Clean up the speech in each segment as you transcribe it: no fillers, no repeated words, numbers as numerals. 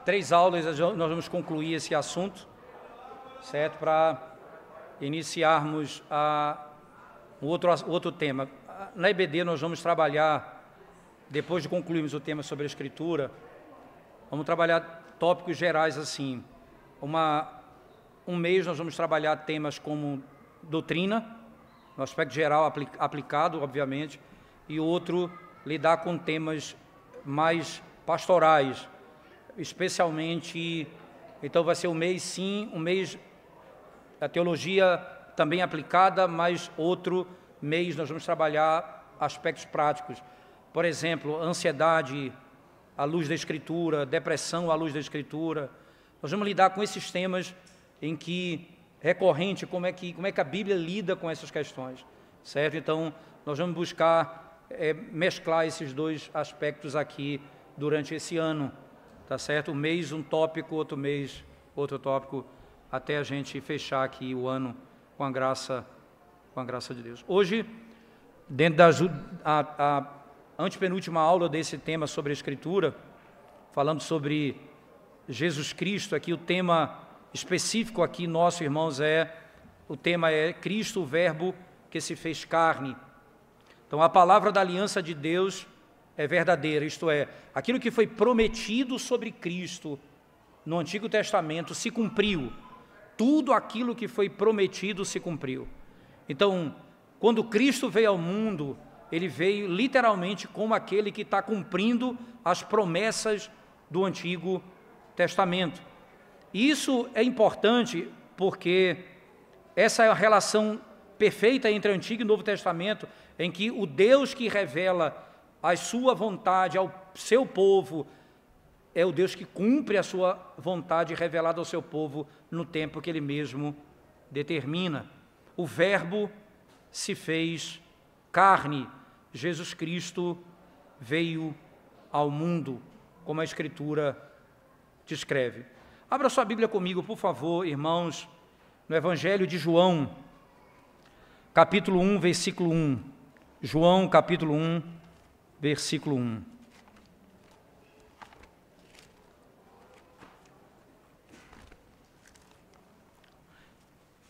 3 aulas nós vamos concluir esse assunto, certo? Para iniciarmos um outro tema. Na EBD nós vamos trabalhar, depois de concluirmos o tema sobre a Escritura, vamos trabalhar tópicos gerais assim. Um mês nós vamos trabalhar temas como doutrina, no aspecto geral aplicado, obviamente, e outro lidar com temas mais pastorais, especialmente, então vai ser um mês da teologia também aplicada, mas outro mês nós vamos trabalhar aspectos práticos. Por exemplo, ansiedade à luz da Escritura, depressão à luz da Escritura. Nós vamos lidar com esses temas em que recorrente, como é que a Bíblia lida com essas questões, certo? Então, nós vamos buscar mesclar esses dois aspectos aqui durante esse ano, tá certo? Um mês um tópico, outro mês outro tópico, até a gente fechar aqui o ano com a graça de Deus. Hoje, dentro da antepenúltima aula desse tema sobre a Escritura, falando sobre Jesus Cristo, aqui o tema específico aqui, nosso, irmãos, o tema é Cristo, o Verbo que se fez carne. Então, a palavra da aliança de Deus é verdadeira, isto é, aquilo que foi prometido sobre Cristo no Antigo Testamento se cumpriu. Tudo aquilo que foi prometido se cumpriu. Então, quando Cristo veio ao mundo, ele veio literalmente como aquele que está cumprindo as promessas do Antigo Testamento. Isso é importante porque essa é a relação perfeita entre o Antigo e o Novo Testamento, em que o Deus que revela a sua vontade ao seu povo é o Deus que cumpre a sua vontade revelada ao seu povo no tempo que ele mesmo determina. O Verbo se fez carne, Jesus Cristo veio ao mundo, como a Escritura descreve. Abra sua Bíblia comigo, por favor, irmãos, no Evangelho de João, capítulo 1, versículo 1. João, capítulo 1, versículo 1.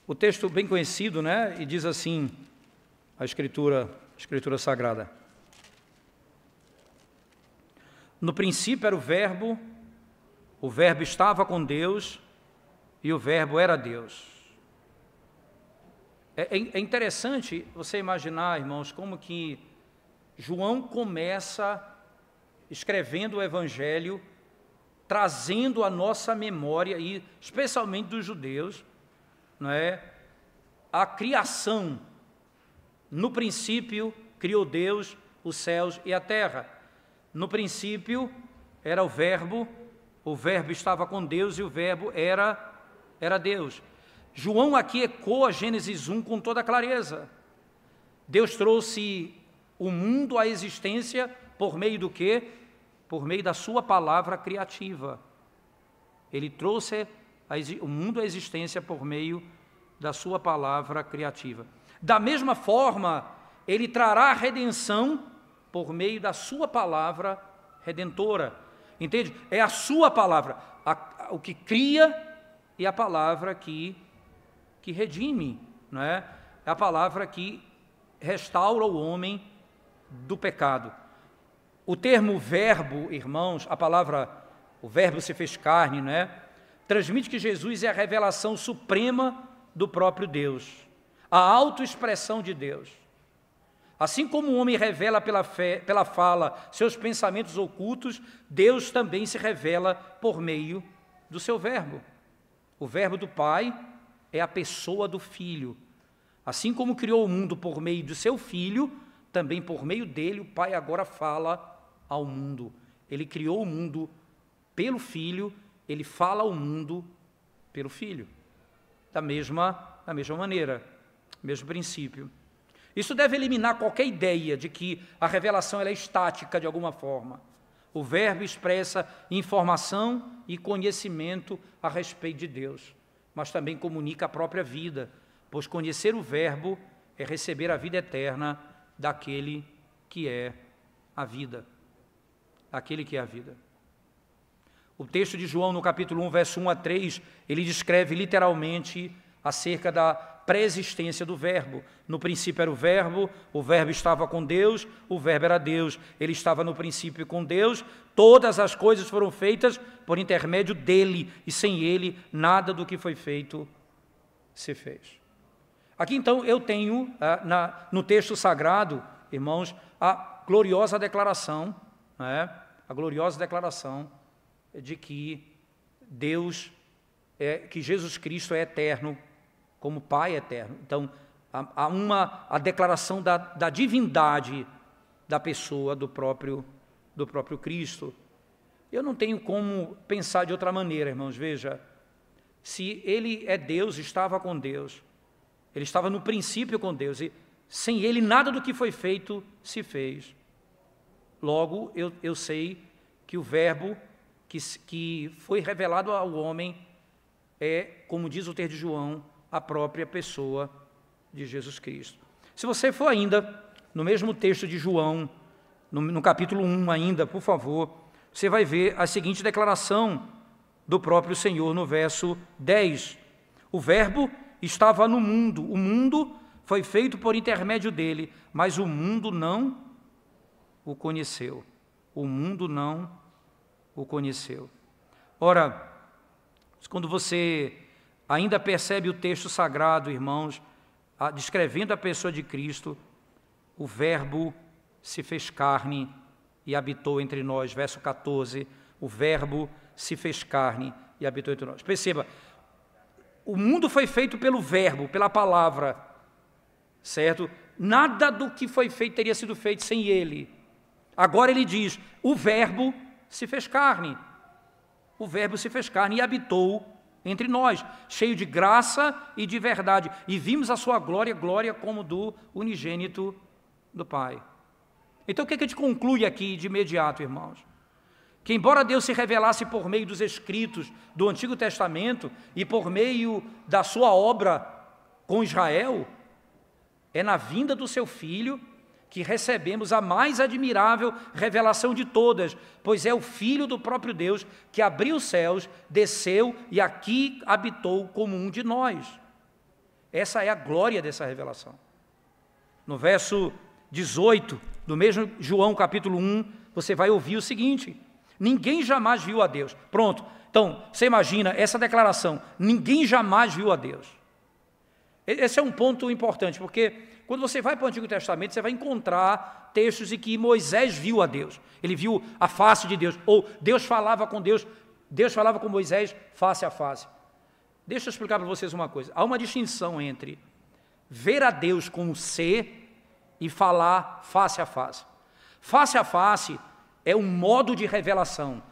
O texto bem conhecido, né? E diz assim, a Escritura Sagrada. No princípio era o Verbo estava com Deus e o Verbo era Deus. É interessante você imaginar, irmãos, como que João começa escrevendo o Evangelho, trazendo à nossa memória, e especialmente dos judeus, não é, a criação. No princípio criou Deus os céus e a terra. No princípio era o Verbo estava com Deus e o Verbo era Deus. João aqui ecoa Gênesis 1 com toda clareza. Deus trouxe o mundo à existência por meio do quê? Por meio da sua palavra criativa. Ele trouxe o mundo à existência por meio da sua palavra criativa. Da mesma forma, ele trará a redenção por meio da sua palavra redentora. Entende? É a sua palavra, o que cria e a palavra que redime, não é? É a palavra que restaura o homem do pecado. O termo verbo, irmãos, a palavra, o verbo se fez carne, não é? Transmite que Jesus é a revelação suprema do próprio Deus, a autoexpressão de Deus. Assim como o homem revela pela fala seus pensamentos ocultos, Deus também se revela por meio do seu verbo. O verbo do Pai é a pessoa do Filho. Assim como criou o mundo por meio do seu Filho, também por meio dele o Pai agora fala ao mundo. Ele criou o mundo pelo Filho, ele fala ao mundo pelo Filho. Da mesma maneira, mesmo princípio. Isso deve eliminar qualquer ideia de que a revelação ela é estática de alguma forma. O Verbo expressa informação e conhecimento a respeito de Deus, mas também comunica a própria vida, pois conhecer o Verbo é receber a vida eterna daquele que é a vida. Aquele que é a vida. O texto de João, no capítulo 1, verso 1 a 3, ele descreve literalmente acerca da pré-existência do Verbo. No princípio era o Verbo estava com Deus, o Verbo era Deus, ele estava no princípio com Deus, todas as coisas foram feitas por intermédio dele, e sem ele nada do que foi feito se fez. Aqui então eu tenho, no texto sagrado, irmãos, a gloriosa declaração, a gloriosa declaração de que Deus, que Jesus Cristo é eterno, como Pai eterno. Então, há a declaração da divindade da pessoa do próprio Cristo. Eu não tenho como pensar de outra maneira, irmãos. Veja, se Ele é Deus, estava com Deus, Ele estava no princípio com Deus, e sem Ele nada do que foi feito se fez. Logo, eu sei que o Verbo que foi revelado ao homem é, como diz o texto de João, a própria pessoa de Jesus Cristo. Se você for ainda no mesmo texto de João, no capítulo 1 ainda, por favor, você vai ver a seguinte declaração do próprio Senhor no verso 10. O Verbo estava no mundo, o mundo foi feito por intermédio dele, mas o mundo não o conheceu. O mundo não o conheceu. Ora, quando você ainda percebe o texto sagrado, irmãos, descrevendo a pessoa de Cristo, o Verbo se fez carne e habitou entre nós. Verso 14, o Verbo se fez carne e habitou entre nós. Perceba, o mundo foi feito pelo Verbo, pela palavra, certo? Nada do que foi feito teria sido feito sem ele. Agora ele diz, o Verbo se fez carne. O Verbo se fez carne e habitou entre nós, cheio de graça e de verdade. E vimos a sua glória, glória como do unigênito do Pai. Então o que a gente conclui aqui de imediato, irmãos? Que embora Deus se revelasse por meio dos escritos do Antigo Testamento e por meio da sua obra com Israel, é na vinda do seu Filho que recebemos a mais admirável revelação de todas, pois é o Filho do próprio Deus que abriu os céus, desceu e aqui habitou como um de nós. Essa é a glória dessa revelação. No verso 18, do mesmo João capítulo 1, você vai ouvir o seguinte: ninguém jamais viu a Deus. Pronto, então, você imagina essa declaração, ninguém jamais viu a Deus. Esse é um ponto importante, porque quando você vai para o Antigo Testamento, você vai encontrar textos em que Moisés viu a Deus. Ele viu a face de Deus, ou Deus falava com Deus, Deus falava com Moisés face a face. Deixa eu explicar para vocês uma coisa. Há uma distinção entre ver a Deus como ser e falar face a face. Face a face é um modo de revelação.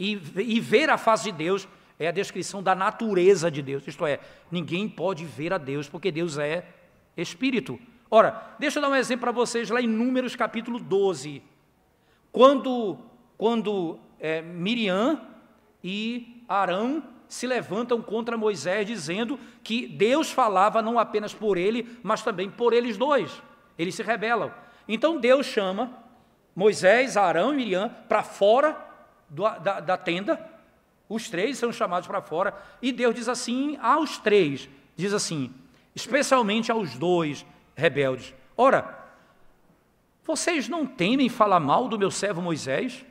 E ver a face de Deus é a descrição da natureza de Deus. Isto é, ninguém pode ver a Deus, porque Deus é Espírito. Ora, deixa eu dar um exemplo para vocês lá em Números capítulo 12. Quando Miriam e Arão se levantam contra Moisés, dizendo que Deus falava não apenas por ele, mas também por eles dois. Eles se rebelam. Então Deus chama Moisés, Arão e Miriam para fora da tenda. Os três são chamados para fora. E Deus diz assim aos três, diz assim, especialmente aos dois rebeldes: ora, vocês não temem falar mal do meu servo Moisés?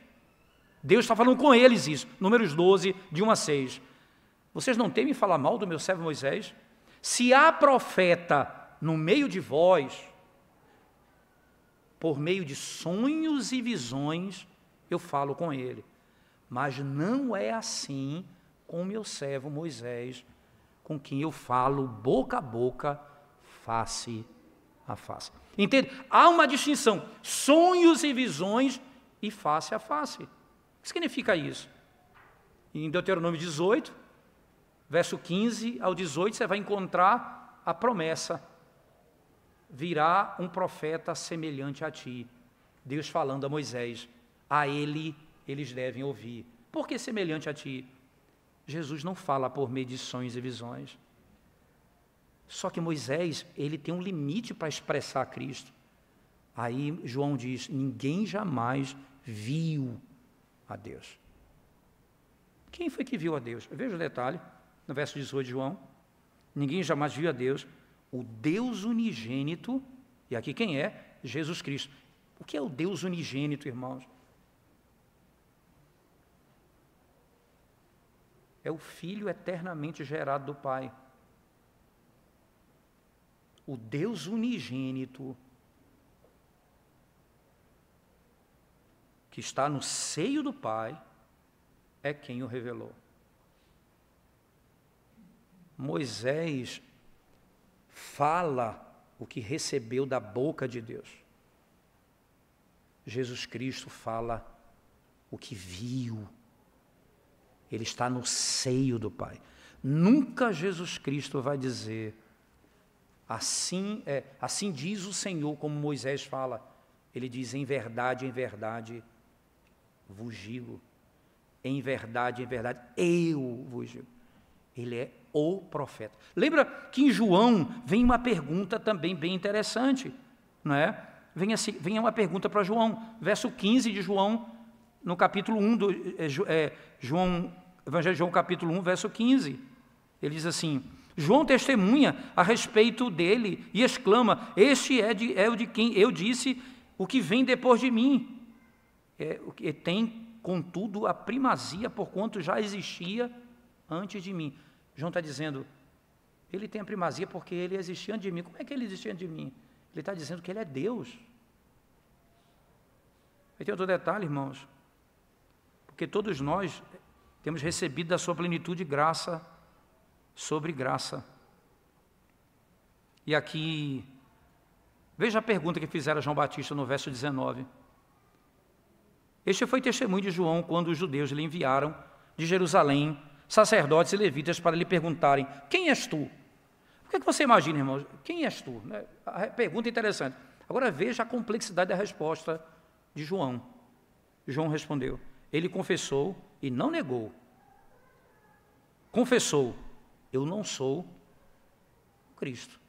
Deus está falando com eles isso, Números 12, de 1 a 6. Vocês não temem falar mal do meu servo Moisés? Se há profeta no meio de vós, por meio de sonhos e visões, eu falo com ele. Mas não é assim com o meu servo Moisés, com quem eu falo boca a boca, face a face. Entende? Há uma distinção, sonhos e visões e face a face. O que significa isso? Em Deuteronômio 18, verso 15 ao 18, você vai encontrar a promessa: virá um profeta semelhante a ti. Deus falando a Moisés, a ele eles devem ouvir. Por que semelhante a ti? Jesus não fala por meio de sonhos e visões. Só que Moisés, ele tem um limite para expressar Cristo. Aí João diz, ninguém jamais viu a Deus. Quem foi que viu a Deus? Veja o detalhe, no verso 18 de João. Ninguém jamais viu a Deus. O Deus unigênito, e aqui quem é? Jesus Cristo. O que é o Deus unigênito, irmãos? É o Filho eternamente gerado do Pai. O Deus unigênito, que está no seio do Pai, é quem o revelou. Moisés fala o que recebeu da boca de Deus. Jesus Cristo fala o que viu. Ele está no seio do Pai. Nunca Jesus Cristo vai dizer, assim diz o Senhor, como Moisés fala. Ele diz, em verdade, vos digo. Em verdade, eu vos digo. Ele é o profeta. Lembra que em João vem uma pergunta também bem interessante, não é? Vem uma pergunta para João, verso 15 de João, no capítulo 1 do Evangelho de João, capítulo 1, verso 15. Ele diz assim, João testemunha a respeito dele e exclama, este é o de quem eu disse, o que vem depois de mim. O que tem, contudo, a primazia, porquanto já existia antes de mim. João está dizendo, ele tem a primazia porque ele existia antes de mim. Como é que ele existia antes de mim? Ele está dizendo que ele é Deus. Aí tem outro detalhe, irmãos, porque todos nós temos recebido da sua plenitude graça sobre graça. E aqui, veja a pergunta que fizeram a João Batista no verso 19. Este foi testemunho de João quando os judeus lhe enviaram de Jerusalém sacerdotes e levitas para lhe perguntarem, quem és tu? O que é que você imagina, irmãos? Quem és tu? A pergunta é interessante. Agora veja a complexidade da resposta de João. João respondeu, ele confessou e não negou. Confessou, eu não sou Cristo.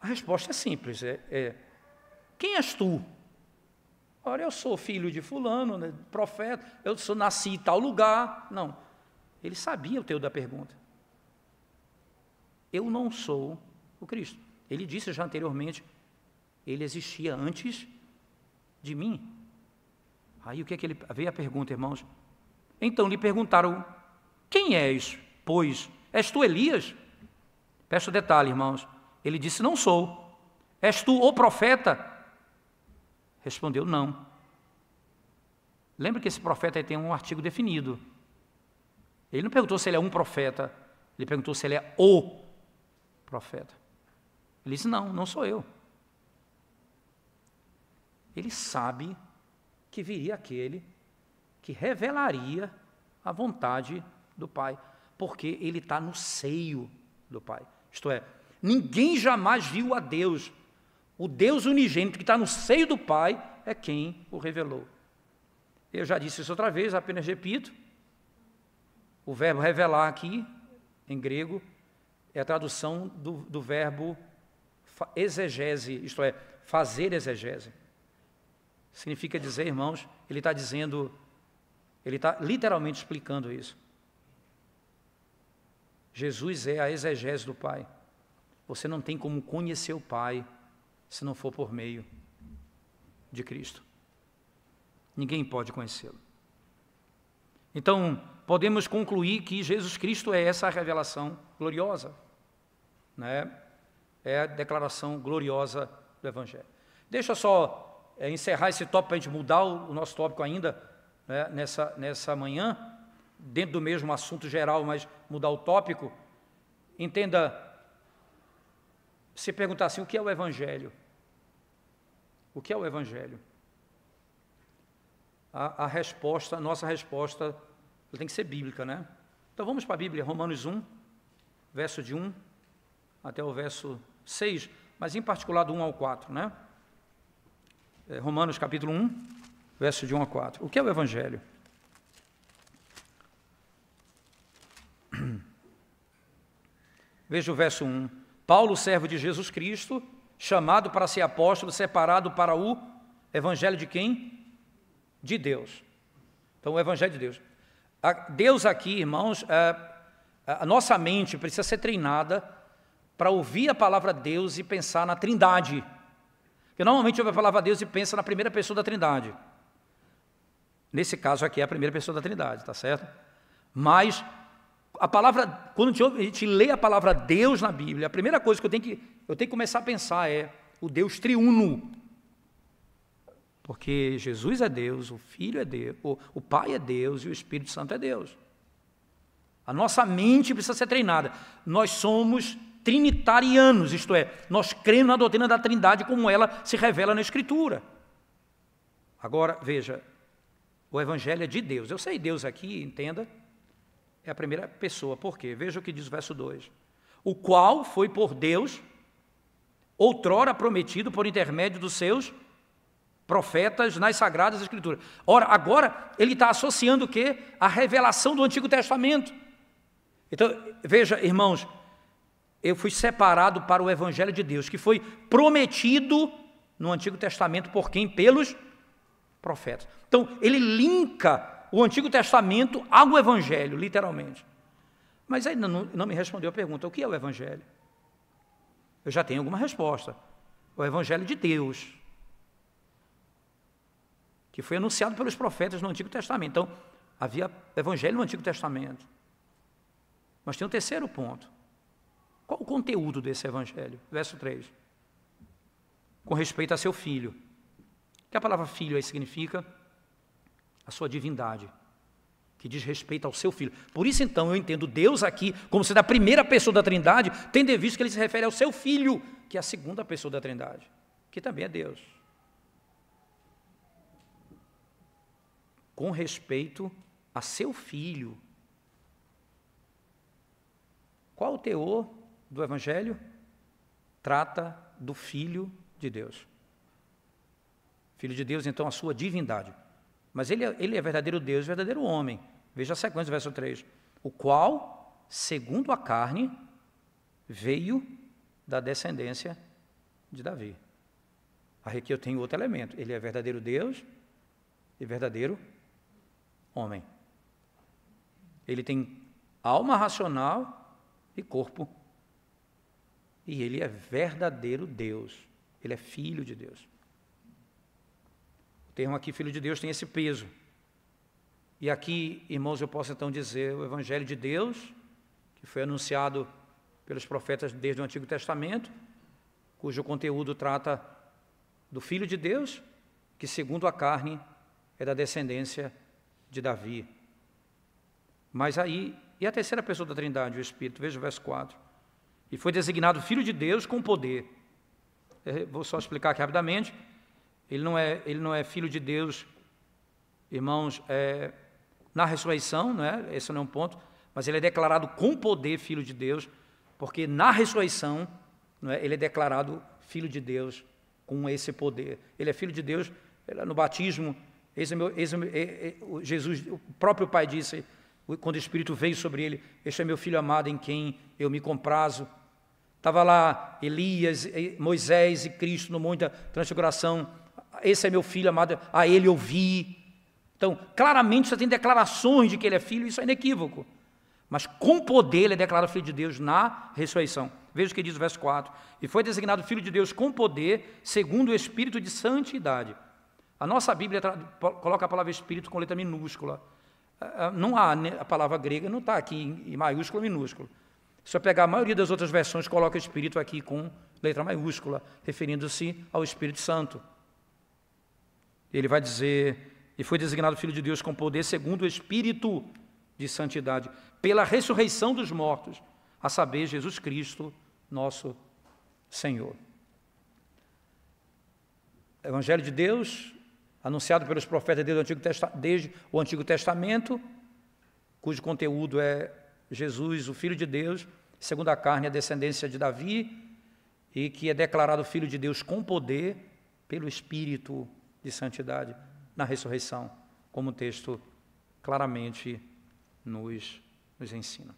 A resposta é simples, quem és tu? Ora, eu sou filho de fulano, né, profeta, nasci em tal lugar. Não, ele sabia o teor da pergunta. Eu não sou o Cristo. Ele disse já anteriormente, ele existia antes de mim. Aí o que é que ele... Veio a pergunta, irmãos. Então lhe perguntaram, quem és, pois? És tu Elias? Presta o detalhe, irmãos. Ele disse, não sou. És tu o profeta? Respondeu, não. Lembra que esse profeta aí tem um artigo definido. Ele não perguntou se ele é um profeta, ele perguntou se ele é o profeta. Ele disse, não sou eu. Ele sabe que viria aquele que revelaria a vontade do Pai, porque ele está no seio do Pai. Isto é, ninguém jamais viu a Deus. O Deus unigênito que está no seio do Pai é quem o revelou. Eu já disse isso outra vez, apenas repito. O verbo revelar aqui, em grego, é a tradução do verbo exegese, isto é, fazer exegese. Significa dizer, irmãos, ele está dizendo, ele está literalmente explicando isso. Jesus é a exegese do Pai. Você não tem como conhecer o Pai se não for por meio de Cristo. Ninguém pode conhecê-lo. Então, podemos concluir que Jesus Cristo é essa revelação gloriosa, né? É a declaração gloriosa do Evangelho. Deixa eu só encerrar esse tópico para a gente mudar o nosso tópico ainda, né, nessa manhã, dentro do mesmo assunto geral, mas mudar o tópico. Entenda, se perguntar assim, o que é o Evangelho? O que é o Evangelho? A resposta, a nossa resposta, tem que ser bíblica, né? Então vamos para a Bíblia, Romanos 1, verso de 1 até o verso 6, mas em particular do 1 ao 4, né? Romanos capítulo 1, verso de 1 a 4. O que é o Evangelho? Veja o verso 1. Paulo, servo de Jesus Cristo, chamado para ser apóstolo, separado para o Evangelho de quem? De Deus. Então, o Evangelho de Deus. Deus aqui, irmãos, a nossa mente precisa ser treinada para ouvir a palavra Deus e pensar na Trindade. Porque normalmente ouve a palavra Deus e pensa na primeira pessoa da Trindade. Nesse caso aqui é a primeira pessoa da Trindade, tá certo? Mas a palavra, quando a gente lê a palavra Deus na Bíblia, a primeira coisa que eu tenho que começar a pensar é o Deus triuno. Porque Jesus é Deus, o Filho é Deus, o Pai é Deus e o Espírito Santo é Deus. A nossa mente precisa ser treinada. Nós somos trinitarianos, isto é, nós cremos na doutrina da Trindade como ela se revela na Escritura. Agora, veja, o Evangelho é de Deus. Eu sei Deus aqui, entenda, é a primeira pessoa. Por quê? Veja o que diz o verso 2. O qual foi por Deus, outrora prometido por intermédio dos seus profetas nas Sagradas Escrituras. Ora, agora ele está associando o quê? A revelação do Antigo Testamento. Então, veja, irmãos, eu fui separado para o Evangelho de Deus, que foi prometido no Antigo Testamento por quem? Pelos profetas. Então, ele linka o Antigo Testamento ao Evangelho, literalmente. Mas ainda não me respondeu a pergunta, o que é o Evangelho? Eu já tenho alguma resposta. O Evangelho de Deus, que foi anunciado pelos profetas no Antigo Testamento. Então, havia Evangelho no Antigo Testamento. Mas tem um terceiro ponto. Qual o conteúdo desse Evangelho? Verso 3. Com respeito a seu filho. O que a palavra filho aí significa? A sua divindade, que diz respeito ao seu filho. Por isso, então, eu entendo Deus aqui como sendo a primeira pessoa da Trindade, tendo em vista que ele se refere ao seu filho, que é a segunda pessoa da Trindade, que também é Deus. Com respeito a seu filho. Qual o teor do Evangelho? Trata do Filho de Deus. Filho de Deus, então, a sua divindade. Mas ele é verdadeiro Deus, verdadeiro homem. Veja a sequência do verso 3. O qual, segundo a carne, veio da descendência de Davi. Aqui eu tenho outro elemento. Ele é verdadeiro Deus e verdadeiro homem. Ele tem alma racional e corpo. E ele é verdadeiro Deus. Ele é filho de Deus. O termo aqui, filho de Deus, tem esse peso. E aqui, irmãos, eu posso então dizer o Evangelho de Deus, que foi anunciado pelos profetas desde o Antigo Testamento, cujo conteúdo trata do Filho de Deus, que segundo a carne é da descendência de Davi. Mas aí, e a terceira pessoa da Trindade, o Espírito? Veja o verso 4. E foi designado Filho de Deus com poder. Vou só explicar aqui rapidamente. Ele não é Filho de Deus, irmãos, na ressurreição, não é? Esse não é um ponto, mas ele é declarado com poder Filho de Deus, porque na ressurreição, não é? Ele é declarado Filho de Deus com esse poder. Ele é Filho de Deus, no batismo, Jesus, o próprio Pai disse, quando o Espírito veio sobre ele, este é meu Filho amado em quem eu me comprazo. Estava lá Elias, Moisés e Cristo no Monte da Transfiguração. Esse é meu Filho amado, a ele ouvi. Então, claramente você tem declarações de que ele é Filho, isso é inequívoco. Mas com poder ele é declarado Filho de Deus na ressurreição. Veja o que diz o verso 4. E foi designado Filho de Deus com poder, segundo o Espírito de santidade. A nossa Bíblia coloca a palavra Espírito com letra minúscula. Não há, a palavra grega não está aqui em maiúscula ou minúscula. Se eu pegar a maioria das outras versões, coloca o Espírito aqui com letra maiúscula, referindo-se ao Espírito Santo. Ele vai dizer, e foi designado Filho de Deus com poder, segundo o Espírito de santidade, pela ressurreição dos mortos, a saber, Jesus Cristo, nosso Senhor. Evangelho de Deus, anunciado pelos profetas desde o Antigo Testamento, cujo conteúdo é Jesus, o Filho de Deus, segundo a carne, a descendência de Davi, e que é declarado Filho de Deus com poder pelo Espírito de santidade na ressurreição, como o texto claramente nos ensina.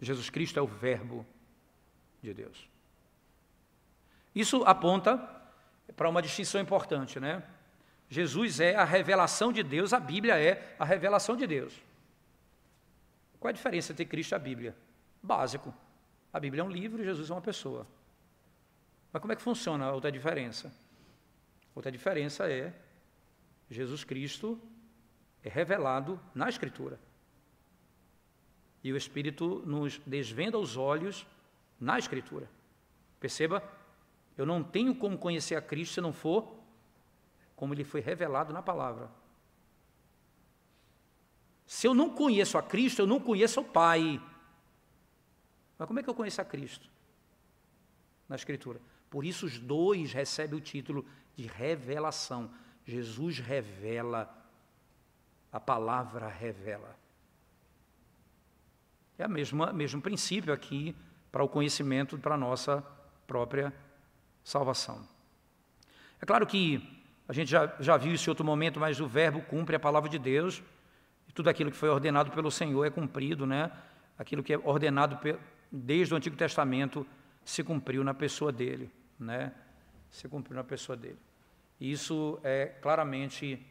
Jesus Cristo é o Verbo de Deus. Isso aponta para uma distinção importante, né? Jesus é a revelação de Deus, a Bíblia é a revelação de Deus. Qual é a diferença entre Cristo e a Bíblia? Básico. A Bíblia é um livro e Jesus é uma pessoa. Mas como é que funciona a outra diferença? Outra diferença é Jesus Cristo é revelado na Escritura. E o Espírito nos desvenda os olhos na Escritura. Perceba, eu não tenho como conhecer a Cristo se não for como Ele foi revelado na palavra. Se eu não conheço a Cristo, eu não conheço o Pai. Mas como é que eu conheço a Cristo? Na Escritura. Por isso os dois recebem o título de revelação. Jesus revela, a palavra revela. É o mesmo princípio aqui para o conhecimento, para a nossa própria salvação. É claro que a gente já viu isso em outro momento, mas o verbo cumpre a palavra de Deus, e tudo aquilo que foi ordenado pelo Senhor é cumprido, né? Aquilo que é ordenado desde o Antigo Testamento se cumpriu na pessoa dele, né? Se cumpriu na pessoa dele. E isso é claramente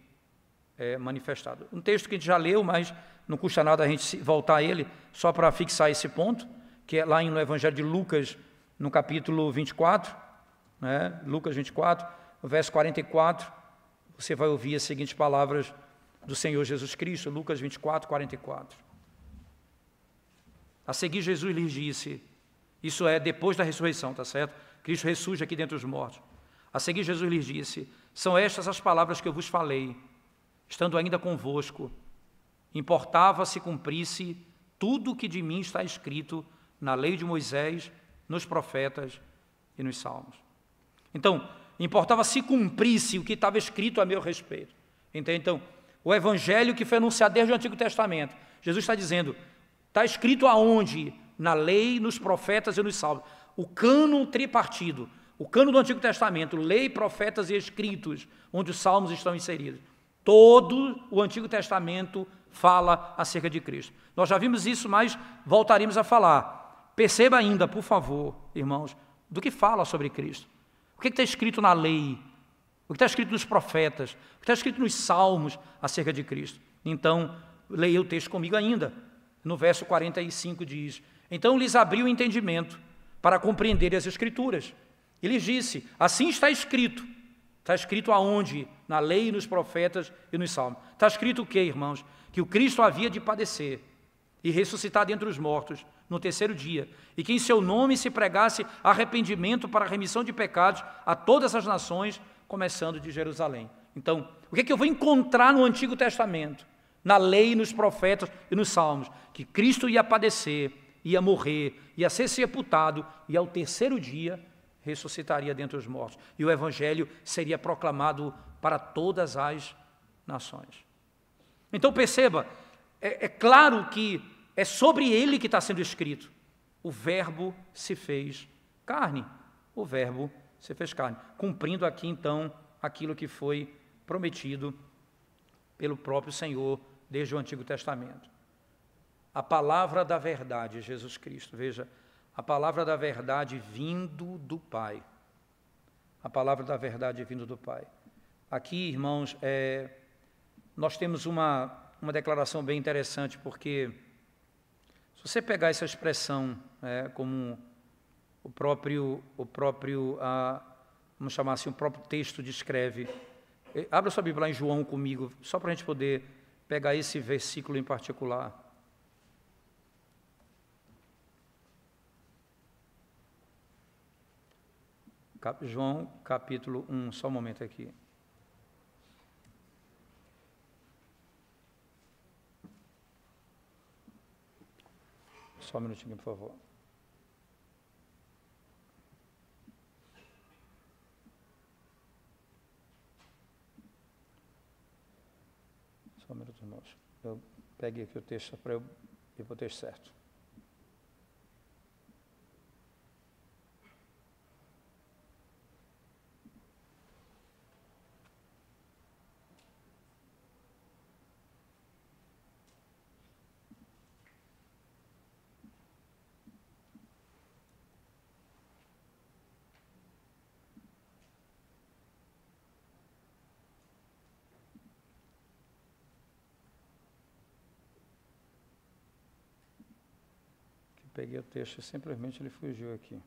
manifestado. Um texto que a gente já leu, mas não custa nada a gente voltar a ele, só para fixar esse ponto, que é lá no Evangelho de Lucas, no capítulo 24, né? Lucas 24, no verso 44, você vai ouvir as seguintes palavras do Senhor Jesus Cristo, Lucas 24, 44. A seguir Jesus lhes disse, isso é depois da ressurreição, tá certo? Cristo ressurge aqui dentre os mortos. A seguir Jesus lhes disse, são estas as palavras que eu vos falei, estando ainda convosco, importava se cumprisse tudo o que de mim está escrito na lei de Moisés, nos profetas e nos salmos. Então, importava se cumprisse o que estava escrito a meu respeito. Entende? Então, o evangelho que foi anunciado desde o Antigo Testamento, Jesus está dizendo, está escrito aonde? Na lei, nos profetas e nos salmos. O cânon tripartido, o cânon do Antigo Testamento, lei, profetas e escritos, onde os salmos estão inseridos. Todo o Antigo Testamento fala acerca de Cristo. Nós já vimos isso, mas voltaremos a falar. Perceba ainda, por favor, irmãos, do que fala sobre Cristo. O que está escrito na lei? O que está escrito nos profetas? O que está escrito nos salmos acerca de Cristo? Então, leia o texto comigo ainda. No verso 45 diz, então lhes abriu o entendimento para compreender as Escrituras. E lhes disse, assim está escrito. Está escrito aonde? Na lei, nos profetas e nos salmos. Está escrito o quê, irmãos? Que o Cristo havia de padecer e ressuscitar dentre os mortos no terceiro dia, e que em seu nome se pregasse arrependimento para a remissão de pecados a todas as nações, começando de Jerusalém. Então, o que é que eu vou encontrar no Antigo Testamento? Na lei, nos profetas e nos salmos, que Cristo ia padecer, ia morrer, ia ser sepultado, e ao terceiro dia ressuscitaria dentre os mortos. E o Evangelho seria proclamado para todas as nações. Então perceba, é claro que é sobre ele que está sendo escrito. O verbo se fez carne. O verbo se fez carne. Cumprindo aqui então aquilo que foi prometido pelo próprio Senhor desde o Antigo Testamento. A palavra da verdade, Jesus Cristo. Veja, a palavra da verdade vindo do Pai. A palavra da verdade vindo do Pai. Aqui, irmãos, nós temos uma declaração bem interessante, porque se você pegar essa expressão como o próprio vamos chamar assim, o próprio texto descreve, abra sua Bíblia lá em João comigo, só para a gente poder pegar esse versículo em particular. João capítulo 1, só um momento aqui. Só um minutinho, por favor. Só um minuto, irmãos. Eu peguei aqui o texto para eu ir para o texto certo. Peguei o texto e simplesmente ele fugiu aqui.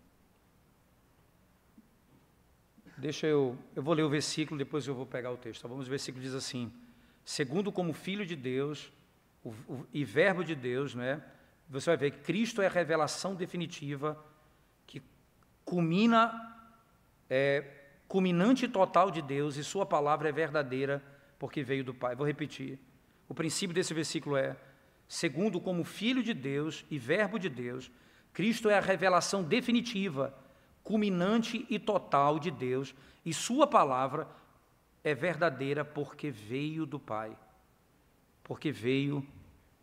Eu vou ler o versículo, depois eu vou pegar o texto. Tá? Vamos, o versículo diz assim: segundo como Filho de Deus e Verbo de Deus, né? Você vai ver que Cristo é a revelação definitiva que culminante total de Deus, e sua palavra é verdadeira porque veio do Pai. Vou repetir. O princípio desse versículo é: segundo como Filho de Deus e Verbo de Deus, Cristo é a revelação definitiva, culminante e total de Deus, e sua palavra é verdadeira porque veio do Pai. Porque veio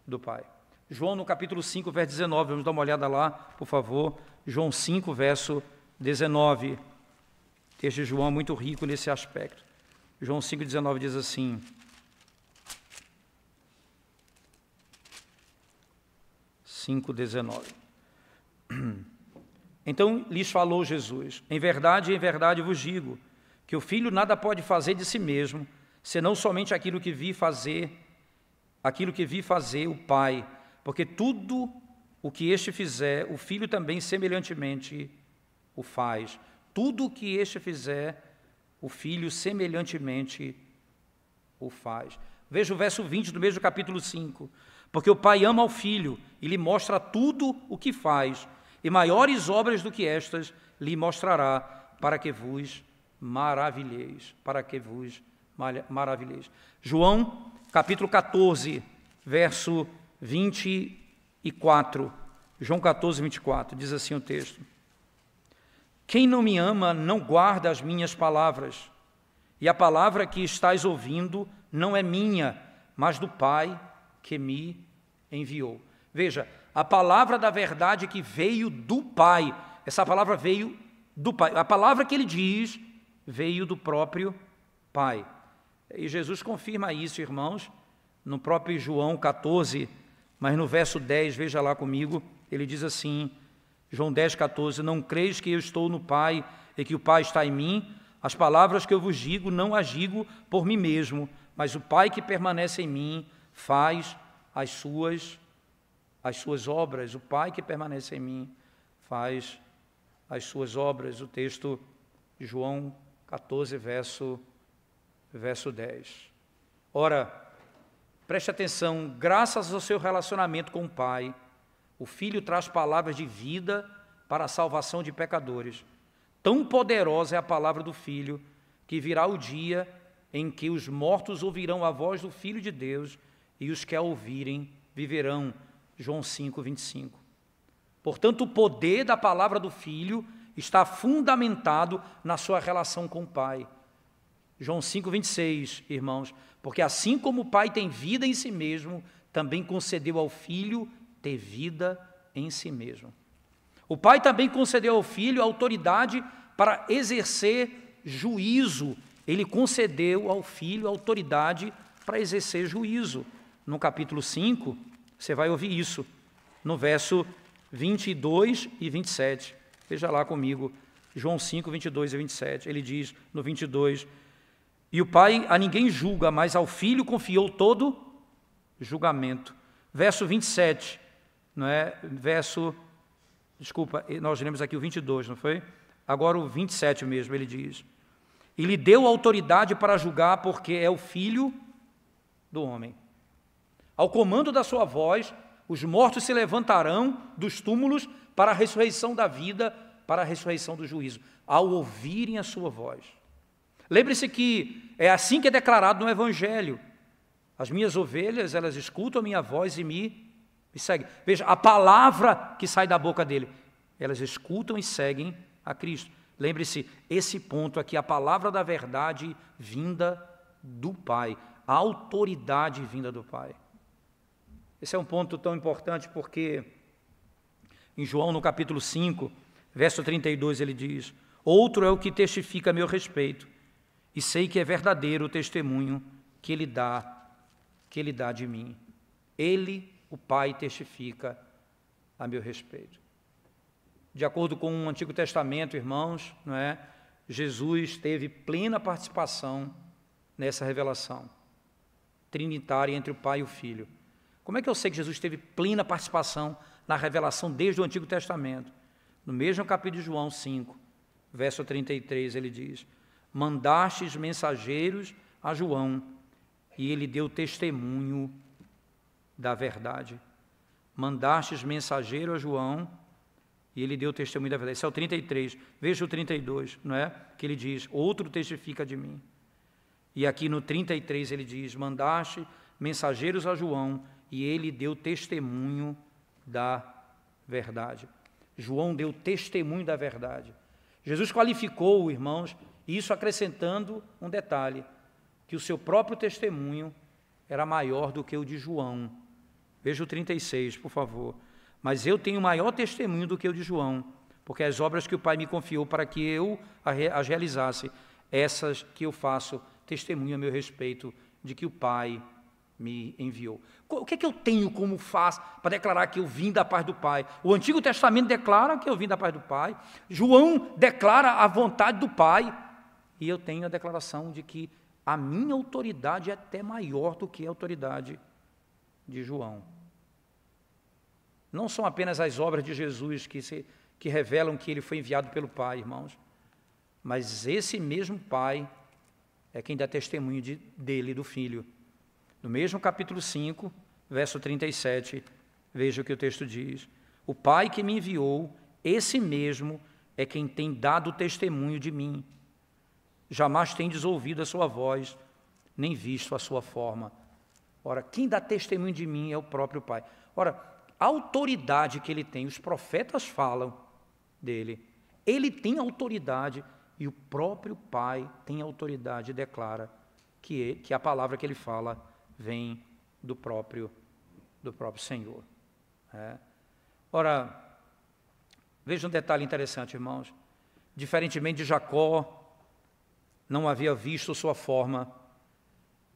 do Pai. João no capítulo 5, verso 19, vamos dar uma olhada lá, por favor. João 5, verso 19. O texto de João é muito rico nesse aspecto. João 5, 19 diz assim: então lhes falou Jesus: em verdade vos digo, que o Filho nada pode fazer de si mesmo, senão somente aquilo que vi fazer o Pai, porque tudo o que este fizer, o Filho também semelhantemente o faz. Tudo o que este fizer, o Filho semelhantemente o faz. Veja o verso 20 do mesmo capítulo 5. Porque o Pai ama ao Filho e lhe mostra tudo o que faz, e maiores obras do que estas lhe mostrará, para que vos maravilheis. João, capítulo 14, verso 24. João 14, 24, diz assim o texto: quem não me ama não guarda as minhas palavras, e a palavra que estais ouvindo não é minha, mas do Pai que me enviou. Veja, a palavra da verdade que veio do Pai, essa palavra veio do Pai, a palavra que ele diz veio do próprio Pai. E Jesus confirma isso, irmãos, no próprio João 14, mas no verso 10, veja lá comigo, ele diz assim, João 10, 14, não creis que eu estou no Pai e que o Pai está em mim? As palavras que eu vos digo, não as digo por mim mesmo, mas o Pai que permanece em mim faz as suas obras. O Pai que permanece em mim faz as suas obras. O texto de João 14, verso 10. Ora, preste atenção, graças ao seu relacionamento com o Pai, o Filho traz palavras de vida para a salvação de pecadores. Tão poderosa é a palavra do Filho, que virá o dia em que os mortos ouvirão a voz do Filho de Deus, e os que a ouvirem viverão. João 5, 25. Portanto, o poder da palavra do Filho está fundamentado na sua relação com o Pai. João 5, 26, irmãos, porque assim como o Pai tem vida em si mesmo, também concedeu ao Filho ter vida em si mesmo. O Pai também concedeu ao Filho autoridade para exercer juízo. Ele concedeu ao Filho autoridade para exercer juízo. No capítulo 5, você vai ouvir isso, no verso 22 e 27. Veja lá comigo, João 5, 22 e 27. Ele diz no 22, e o Pai a ninguém julga, mas ao Filho confiou todo julgamento. Verso 27, não é? Nós lemos aqui o 22, não foi? Agora o 27 mesmo, ele diz, e lhe deu autoridade para julgar, porque é o Filho do homem. Ao comando da sua voz, os mortos se levantarão dos túmulos para a ressurreição da vida, para a ressurreição do juízo, ao ouvirem a sua voz. Lembre-se que é assim que é declarado no Evangelho. As minhas ovelhas, elas escutam a minha voz e me seguem. Veja, a palavra que sai da boca dele, elas escutam e seguem a Cristo. Lembre-se, esse ponto aqui, a palavra da verdade vinda do Pai, a autoridade vinda do Pai. Esse é um ponto tão importante porque em João, no capítulo 5, verso 32, ele diz, outro é o que testifica a meu respeito, e sei que é verdadeiro o testemunho que ele dá de mim. Ele, o Pai, testifica a meu respeito. De acordo com o Antigo Testamento, irmãos, não é? Jesus teve plena participação nessa revelação trinitária entre o Pai e o Filho. Como é que eu sei que Jesus teve plena participação na revelação desde o Antigo Testamento. No mesmo capítulo de João 5, verso 33, ele diz: mandastes mensageiros a João, e ele deu testemunho da verdade. Mandastes mensageiro a João, e ele deu testemunho da verdade. Esse é o 33. Veja o 32, não é? Que ele diz: outro testifica de mim. E aqui no 33 ele diz: mandaste mensageiros a João, e ele deu testemunho da verdade. João deu testemunho da verdade. Jesus qualificou, irmãos, isso acrescentando um detalhe, que o seu próprio testemunho era maior do que o de João. Veja o 36, por favor. Mas eu tenho maior testemunho do que o de João, porque as obras que o Pai me confiou para que eu as realizasse, essas que eu faço, testemunho a meu respeito de que o Pai me enviou. O que é que eu tenho como faço para declarar que eu vim da paz do Pai? O Antigo Testamento declara que eu vim da paz do Pai. João declara a vontade do Pai. E eu tenho a declaração de que a minha autoridade é até maior do que a autoridade de João. Não são apenas as obras de Jesus que revelam que ele foi enviado pelo Pai, irmãos, mas esse mesmo Pai é quem dá testemunho dele, do Filho. No mesmo capítulo 5, verso 37, veja o que o texto diz: o Pai que me enviou, esse mesmo é quem tem dado testemunho de mim. Jamais tendes ouvido a sua voz, nem visto a sua forma. Ora, quem dá testemunho de mim é o próprio Pai. Ora, a autoridade que ele tem, os profetas falam dele, ele tem autoridade e o próprio Pai tem autoridade e declara que a palavra que ele fala vem do próprio Senhor. Ora, veja um detalhe interessante, irmãos. Diferentemente de Jacó, não havia visto sua forma,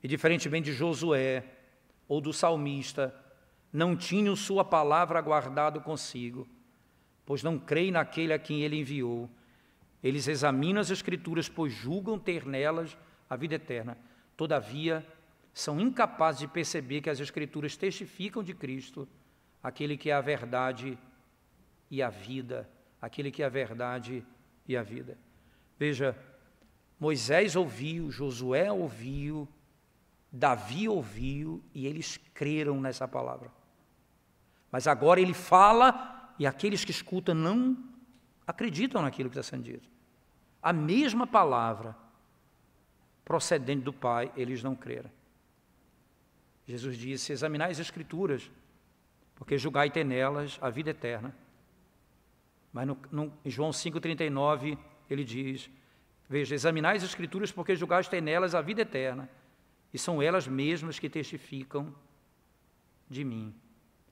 e diferentemente de Josué ou do salmista, não tinham sua palavra guardado consigo, pois não creem naquele a quem ele enviou. Eles examinam as Escrituras, pois julgam ter nelas a vida eterna. Todavia, são incapazes de perceber que as Escrituras testificam de Cristo, aquele que é a verdade e a vida, aquele que é a verdade e a vida. Veja, Moisés ouviu, Josué ouviu, Davi ouviu e eles creram nessa palavra. Mas agora ele fala e aqueles que escutam não acreditam naquilo que está sendo dito. A mesma palavra procedente do Pai, eles não creram. Jesus disse: examinai as Escrituras, porque julgai ter nelas a vida eterna. Mas em João 5,39 ele diz: veja, examinai as Escrituras, porque julgais ter nelas a vida eterna, e são elas mesmas que testificam de mim.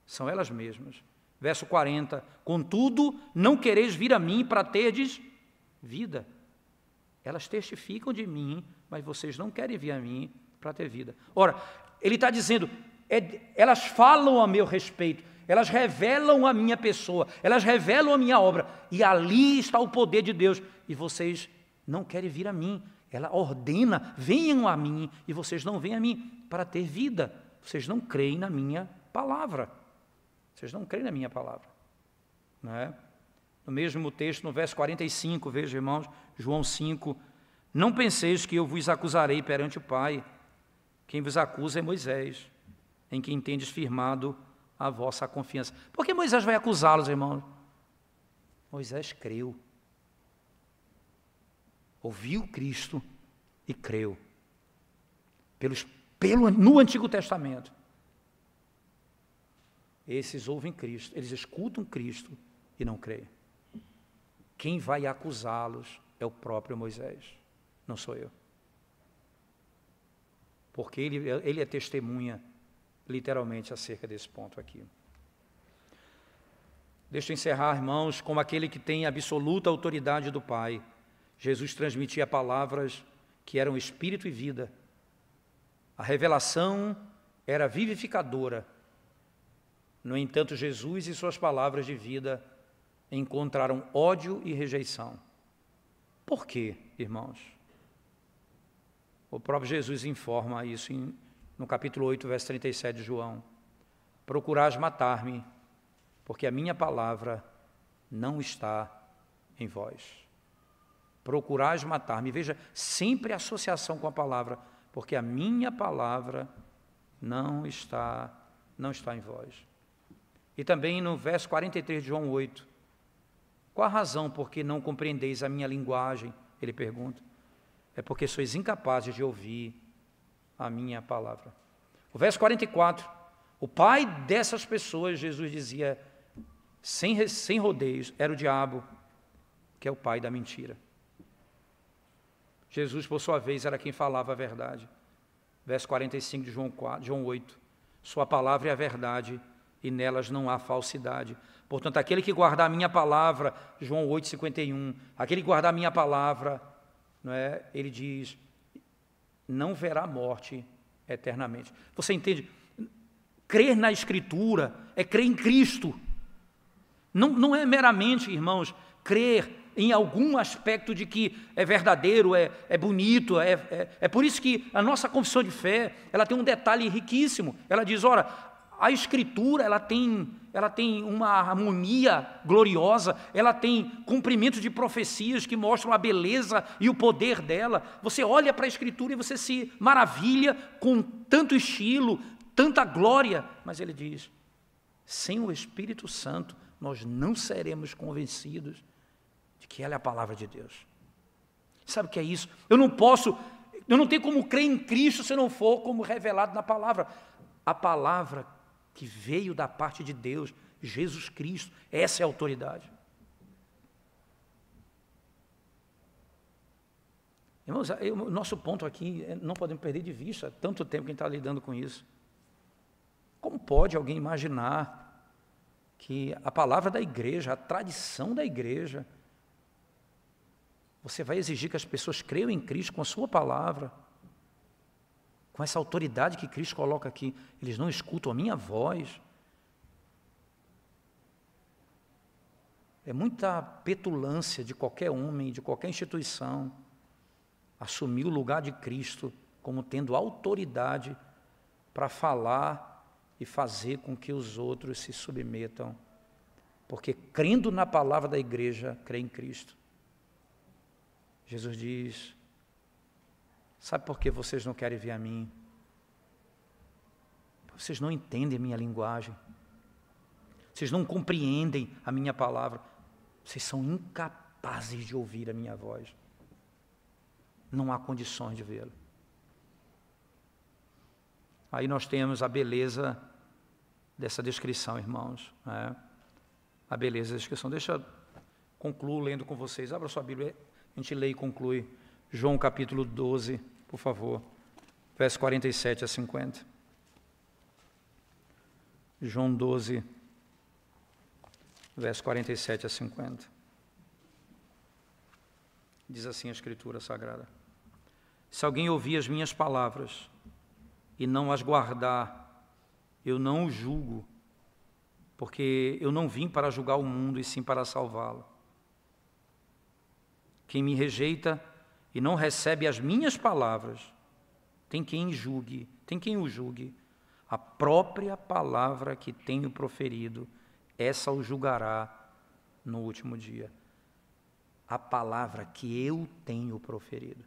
São elas mesmas. Verso 40, contudo, não quereis vir a mim para terdes vida. Elas testificam de mim, mas vocês não querem vir a mim para ter vida. Ora, ele está dizendo, elas falam a meu respeito, elas revelam a minha pessoa, elas revelam a minha obra, e ali está o poder de Deus, e vocês não querem vir a mim. Ela ordena, venham a mim, e vocês não vêm a mim para ter vida. Vocês não creem na minha palavra. Vocês não creem na minha palavra. Não é? No mesmo texto, no verso 45, veja, irmãos, João 5, não penseis que eu vos acusarei perante o Pai. Quem vos acusa é Moisés, em quem tendes firmado a vossa confiança. Por que Moisés vai acusá-los, irmãos? Moisés creu. Ouviu Cristo e creu. No Antigo Testamento. Esses ouvem Cristo, eles escutam Cristo e não creem. Quem vai acusá-los é o próprio Moisés, não sou eu. Porque ele é testemunha, literalmente, acerca desse ponto aqui. Deixa eu encerrar, irmãos, como aquele que tem absoluta autoridade do Pai. Jesus transmitia palavras que eram espírito e vida. A revelação era vivificadora. No entanto, Jesus e suas palavras de vida encontraram ódio e rejeição. Por quê, irmãos? O próprio Jesus informa isso no capítulo 8, verso 37 de João. Procurás matar-me, porque a minha palavra não está em vós. Procurais matar-me. Veja, sempre a associação com a palavra, porque a minha palavra não está em vós. E também no verso 43 de João 8, qual a razão por que não compreendeis a minha linguagem? Ele pergunta. É porque sois incapazes de ouvir a minha palavra. O verso 44, o pai dessas pessoas, Jesus dizia, sem rodeios, era o diabo, que é o pai da mentira. Jesus, por sua vez, era quem falava a verdade. Verso 45 de João 8, sua palavra é a verdade, e nelas não há falsidade. Portanto, aquele que guardar a minha palavra, João 8,51, aquele que guardar a minha palavra, não é? Ele diz, não verá morte eternamente. Você entende? Crer na Escritura é crer em Cristo. Não é meramente, irmãos, crer em algum aspecto de que é verdadeiro, é bonito, é por isso que a nossa confissão de fé, ela tem um detalhe riquíssimo. Ela diz, ora, a Escritura, ela tem uma harmonia gloriosa, ela tem cumprimento de profecias que mostram a beleza e o poder dela. Você olha para a Escritura e você se maravilha com tanto estilo, tanta glória. Mas ele diz, sem o Espírito Santo, nós não seremos convencidos de que ela é a palavra de Deus. Sabe o que é isso? Eu não tenho como crer em Cristo se não for como revelado na palavra. A palavra que veio da parte de Deus, Jesus Cristo, essa é a autoridade. Irmãos, o nosso ponto aqui, não podemos perder de vista, há tanto tempo que a gente está lidando com isso. Como pode alguém imaginar que a palavra da igreja, a tradição da igreja, você vai exigir que as pessoas creiam em Cristo com a sua palavra, com essa autoridade que Cristo coloca aqui, eles não escutam a minha voz. É muita petulância de qualquer homem, de qualquer instituição, assumir o lugar de Cristo como tendo autoridade para falar e fazer com que os outros se submetam, porque crendo na palavra da igreja, crê em Cristo. Jesus diz, sabe por que vocês não querem vir a mim? Vocês não entendem a minha linguagem. Vocês não compreendem a minha palavra. Vocês são incapazes de ouvir a minha voz. Não há condições de vê-lo. Aí nós temos a beleza dessa descrição, irmãos. Né? A beleza da descrição. Deixa eu concluir lendo com vocês. Abra sua Bíblia, a gente lê e conclui. João capítulo 12, por favor, verso 47 a 50. João 12, verso 47 a 50. Diz assim a Escritura Sagrada. Se alguém ouvir as minhas palavras e não as guardar, eu não o julgo, porque eu não vim para julgar o mundo, e sim para salvá-lo. Quem me rejeita e não recebe as minhas palavras, tem quem o julgue. A própria palavra que tenho proferido, essa o julgará no último dia. A palavra que eu tenho proferido.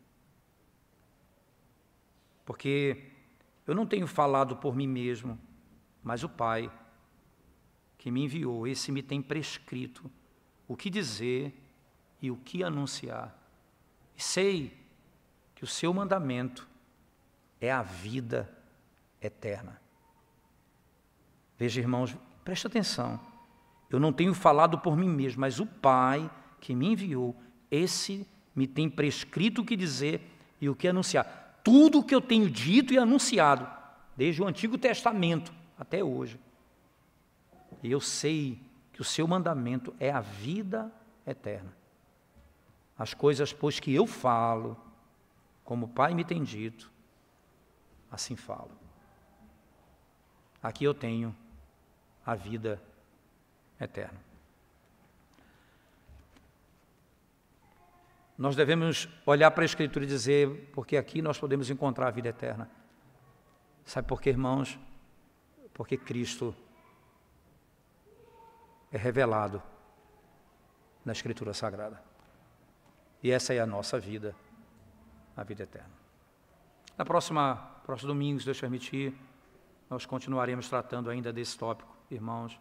Porque eu não tenho falado por mim mesmo, mas o Pai que me enviou, esse me tem prescrito o que dizer e o que anunciar. E sei que o seu mandamento é a vida eterna. Veja, irmãos, preste atenção. Eu não tenho falado por mim mesmo, mas o Pai que me enviou, esse me tem prescrito o que dizer e o que anunciar. Tudo o que eu tenho dito e anunciado, desde o Antigo Testamento até hoje. E eu sei que o seu mandamento é a vida eterna. As coisas, pois, que eu falo, como o Pai me tem dito, assim falo. Aqui eu tenho a vida eterna. Nós devemos olhar para a Escritura e dizer, porque aqui nós podemos encontrar a vida eterna. Sabe por quê, irmãos? Porque Cristo é revelado na Escritura Sagrada. E essa é a nossa vida, a vida eterna. Na próximo domingo, se Deus permitir, nós continuaremos tratando ainda desse tópico, irmãos.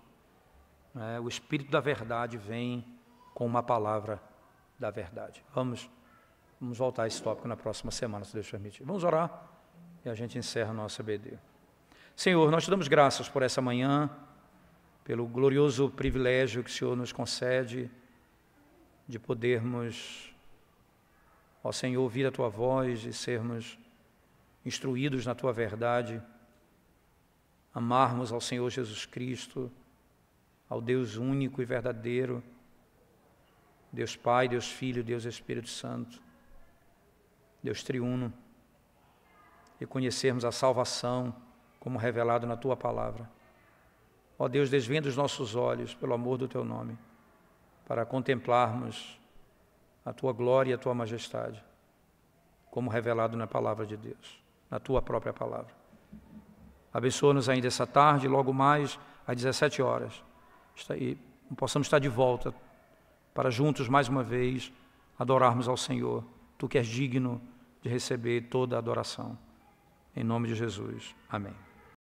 O Espírito da verdade vem com uma palavra da verdade. Vamos voltar a esse tópico na próxima semana, se Deus permitir. Vamos orar e a gente encerra a nossa EBD. Senhor, nós te damos graças por essa manhã, pelo glorioso privilégio que o Senhor nos concede de podermos, ó Senhor, ouvir a Tua voz e sermos instruídos na Tua verdade, amarmos ao Senhor Jesus Cristo, ao Deus único e verdadeiro, Deus Pai, Deus Filho, Deus Espírito Santo, Deus triuno, e conhecermos a salvação como revelado na Tua palavra. Ó Deus, desvenda os nossos olhos pelo amor do Teu nome, para contemplarmos a Tua glória e a Tua majestade, como revelado na palavra de Deus, na Tua própria palavra. Abençoa-nos ainda essa tarde, logo mais às 17 horas, e possamos estar de volta para juntos, mais uma vez, adorarmos ao Senhor, Tu que és digno de receber toda a adoração. Em nome de Jesus. Amém.